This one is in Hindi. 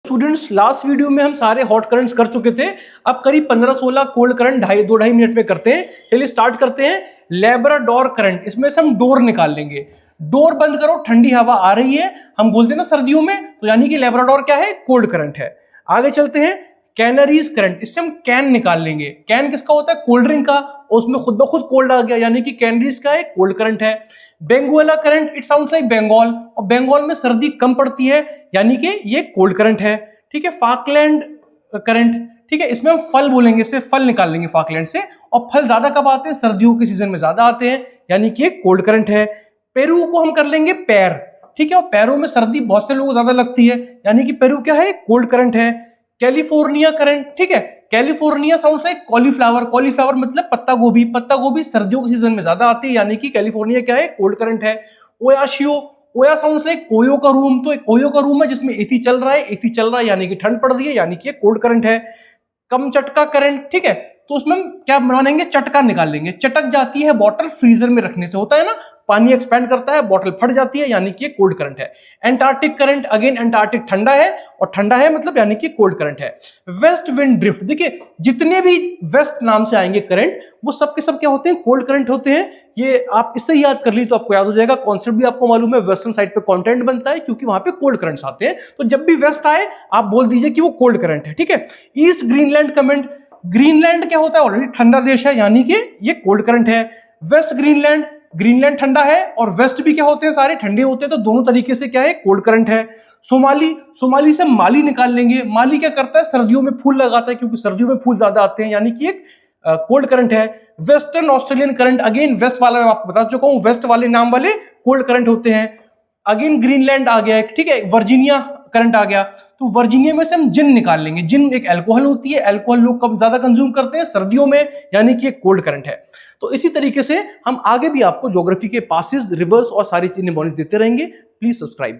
स्टूडेंट्स, लास्ट वीडियो में हम सारे हॉट करंट्स कर चुके थे। अब करीब 15-16 कोल्ड करंट 2-2.5 मिनट में करते हैं। चलिए स्टार्ट करते हैं। लेब्राडोर करंट, इसमें से हम डोर निकाल लेंगे। डोर बंद करो, ठंडी हवा आ रही है, हम बोलते हैं ना सर्दियों में, तो यानी कि लेब्राडोर क्या है, कोल्ड करंट है। आगे चलते हैं। कैनरीज करंट, इससे हम कैन निकाल लेंगे। कैन किसका होता है, कोल्ड ड्रिंक का, और उसमें खुद ब खुद कोल्ड आ गया, यानी कि कैनरीज का है, कोल्ड करंट है। Benguela current, it sounds like Bengal, और बंगाल में सर्दी कम पड़ती है, यानी कि ये कोल्ड करंट है। ठीक है। फाकलैंड करंट, ठीक है, इसमें हम फल बोलेंगे, इससे फल निकाल लेंगे फाकलैंड से, और फल ज्यादा कब आते हैं, सर्दियों के सीजन में ज्यादा आते हैं, यानी कि एक कोल्ड करंट है। पेरू को हम कर लेंगे पैर, ठीक है, और पैरों में सर्दी बहुत से लोगों को ज्यादा लगती है, यानी कि पेरू क्या है, कोल्ड करंट है। कैलिफोर्निया करंट, ठीक है, California sounds like cauliflower, cauliflower मतलब पत्ता गोभी, पत्ता गोभी सर्दियों के सीजन में ज्यादा आती है, यानी कि कैलिफोर्निया क्या है, कोल्ड करंट है। ओयाशियो, ओया साउंड्स लाइक ओयो का रूम, तो एक ओयो का रूम है जिसमें एसी चल रहा है, एसी चल रहा है यानी कि ठंड पड़ रही है, यानी कि कोल्ड करंट है। कमचटका करंट, ठीक है, तो उसमें हम क्या बनाएंगे, चटका निकाल लेंगे। चटक जाती है बॉटल फ्रीजर में रखने से, होता है ना, पानी एक्सपेंड करता है, बॉटल फट जाती है, यानी कि कोल्ड करंट है। एंटार्क्टिक करंट, अगेन एंटार्क्टिक ठंडा है, और ठंडा है मतलब यानी कि कोल्ड करंट है। वेस्ट विंड ड्रिफ्ट, देखिए जितने भी वेस्ट नाम से आएंगे करंट, वो सब के सब क्या होते हैं, कोल्ड करंट होते हैं। ये आप इससे याद कर ली तो आपको याद हो जाएगा। कॉन्सेप्ट भी आपको मालूम है, वेस्टर्न साइड पे कंटेंट बनता है क्योंकि वहां पे कोल्ड करंट्स आते हैं, तो जब भी वेस्ट आए आप बोल दीजिए कि वो कोल्ड करंट है। ठीक है। ईस्ट ग्रीनलैंड करंट, ग्रीनलैंड क्या होता है, ऑलरेडी ठंडा देश है, यानी कि ये कोल्ड करंट है। वेस्ट ग्रीनलैंड, ग्रीनलैंड ठंडा है और वेस्ट भी क्या होते हैं, सारे ठंडे होते हैं, तो दोनों तरीके से क्या है, कोल्ड करंट है। सोमाली, सोमाली से माली निकाल लेंगे। माली क्या करता है, सर्दियों में फूल लगाता है, क्योंकि सर्दियों में फूल ज्यादा आते हैं, यानी कि एक कोल्ड करंट है। Western Australian current, again west वाला मैं आपको बता चुका हूं, वेस्ट वाले नाम वाले कोल्ड करंट होते हैं। अगेन ग्रीनलैंड आ गया, ठीक है, वर्जीनिया करंट आ गया, तो वर्जीनिया में से हम जिन निकाल लेंगे। जिन एक अल्कोहल होती है, अल्कोहल लोग कब ज्यादा कंज्यूम करते हैं, सर्दियों में, यानी कि एक कोल्ड करंट है। तो इसी तरीके से हम आगे भी आपको ज्योग्राफी के पासेस, रिवर्स और सारी चीजें देते रहेंगे। Please subscribe.